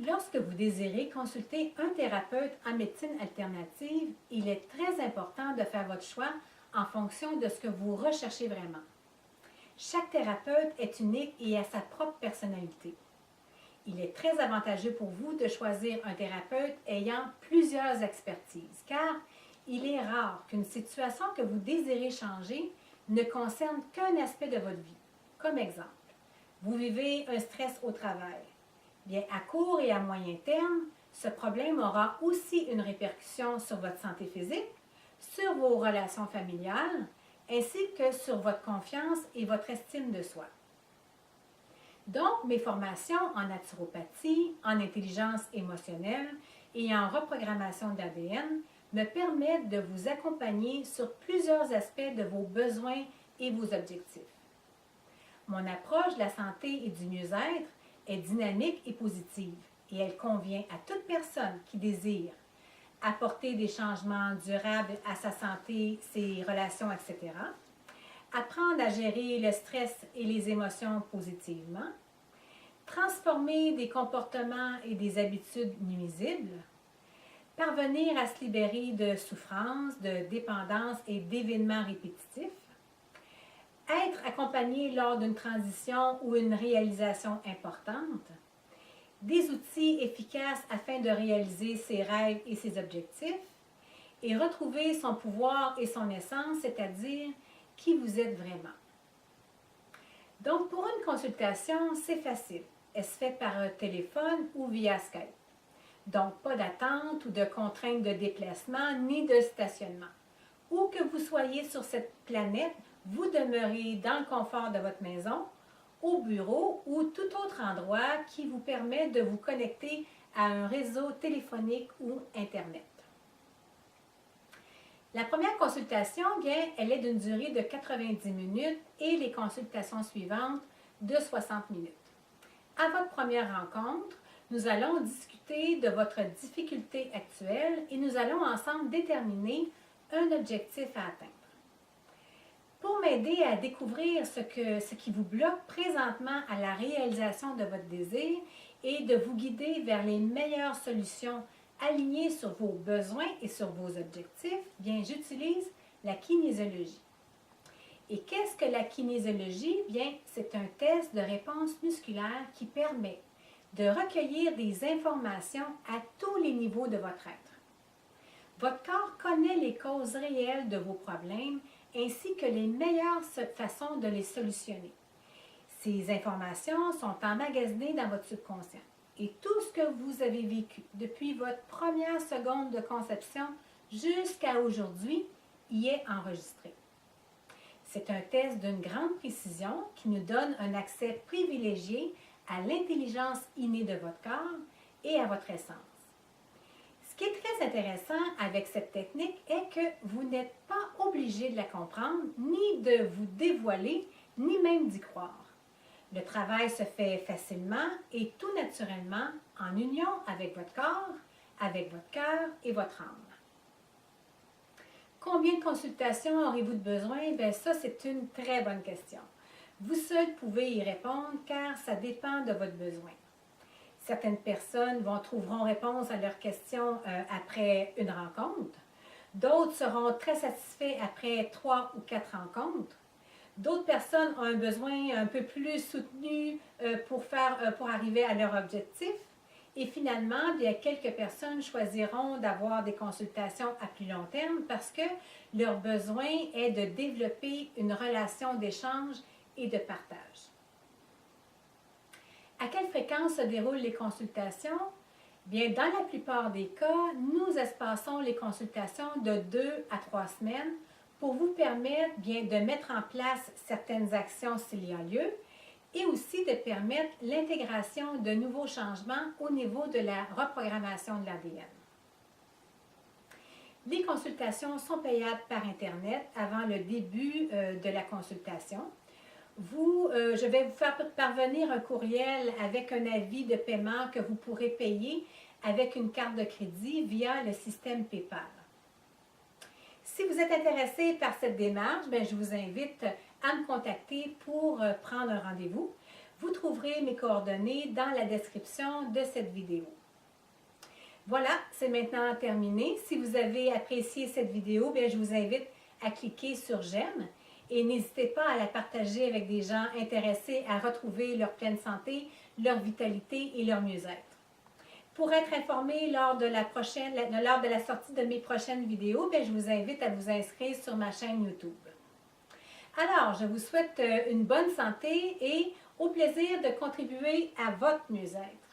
Lorsque vous désirez consulter un thérapeute en médecine alternative, il est très important de faire votre choix en fonction de ce que vous recherchez vraiment. Chaque thérapeute est unique et a sa propre personnalité. Il est très avantageux pour vous de choisir un thérapeute ayant plusieurs expertises, car il est rare qu'une situation que vous désirez changer ne concerne qu'un aspect de votre vie. Comme exemple, vous vivez un stress au travail. Bien, à court et à moyen terme, ce problème aura aussi une répercussion sur votre santé physique, sur vos relations familiales, ainsi que sur votre confiance et votre estime de soi. Donc, mes formations en naturopathie, en intelligence émotionnelle et en reprogrammation de l'ADN me permettent de vous accompagner sur plusieurs aspects de vos besoins et vos objectifs. Mon approche de la santé et du mieux-être est dynamique et positive et elle convient à toute personne qui désire apporter des changements durables à sa santé, ses relations, etc. Apprendre à gérer le stress et les émotions positivement, transformer des comportements et des habitudes nuisibles, parvenir à se libérer de souffrances, de dépendance et d'événements répétitifs, être accompagné lors d'une transition ou une réalisation importante, des outils efficaces afin de réaliser ses rêves et ses objectifs, et retrouver son pouvoir et son essence, c'est-à-dire qui vous êtes vraiment. Donc, pour une consultation, c'est facile. Elle se fait par téléphone ou via Skype. Donc, pas d'attente ou de contraintes de déplacement ni de stationnement. Où que vous soyez sur cette planète, vous demeurez dans le confort de votre maison, au bureau ou tout autre endroit qui vous permet de vous connecter à un réseau téléphonique ou Internet. La première consultation, bien, elle est d'une durée de 90 minutes et les consultations suivantes de 60 minutes. À votre première rencontre, nous allons discuter de votre difficulté actuelle et nous allons ensemble déterminer un objectif à atteindre. Pour m'aider à découvrir ce qui vous bloque présentement à la réalisation de votre désir et de vous guider vers les meilleures solutions alignées sur vos besoins et sur vos objectifs, bien, j'utilise la kinésiologie. Et qu'est-ce que la kinésiologie? Bien, c'est un test de réponse musculaire qui permet de recueillir des informations à tous les niveaux de votre être. Votre corps connaît les causes réelles de vos problèmes ainsi que les meilleures façons de les solutionner. Ces informations sont emmagasinées dans votre subconscient et tout ce que vous avez vécu depuis votre première seconde de conception jusqu'à aujourd'hui y est enregistré. C'est un test d'une grande précision qui nous donne un accès privilégié à l'intelligence innée de votre corps et à votre essence. Ce qui est très intéressant avec cette technique est que vous n'êtes pas obligé de la comprendre, ni de vous dévoiler, ni même d'y croire. Le travail se fait facilement et tout naturellement en union avec votre corps, avec votre cœur et votre âme. Combien de consultations aurez-vous de besoin? Bien, ça, c'est une très bonne question. Vous seul pouvez y répondre car ça dépend de votre besoin. Certaines personnes trouveront réponse à leurs questions après une rencontre. D'autres seront très satisfaits après 3 ou 4 rencontres. D'autres personnes ont un besoin un peu plus soutenu pour arriver à leur objectif. Et finalement, bien, quelques personnes choisiront d'avoir des consultations à plus long terme parce que leur besoin est de développer une relation d'échange et de partage. À quelle fréquence se déroulent les consultations? Bien, dans la plupart des cas, nous espaçons les consultations de 2 à 3 semaines pour vous permettre bien, de mettre en place certaines actions s'il y a lieu et aussi de permettre l'intégration de nouveaux changements au niveau de la reprogrammation de l'ADN. Les consultations sont payables par Internet avant le début de la consultation. Je vais vous faire parvenir un courriel avec un avis de paiement que vous pourrez payer avec une carte de crédit via le système PayPal. Si vous êtes intéressé par cette démarche, bien, je vous invite à me contacter pour prendre un rendez-vous. vous trouverez mes coordonnées dans la description de cette vidéo. Voilà, c'est maintenant terminé. Si vous avez apprécié cette vidéo, bien, je vous invite à cliquer sur j'aime et n'hésitez pas à la partager avec des gens intéressés à retrouver leur pleine santé, leur vitalité et leur mieux-être. Pour être informé lors de la sortie de mes prochaines vidéos, bien, je vous invite à vous inscrire sur ma chaîne YouTube. Alors, je vous souhaite une bonne santé et au plaisir de contribuer à votre mieux-être.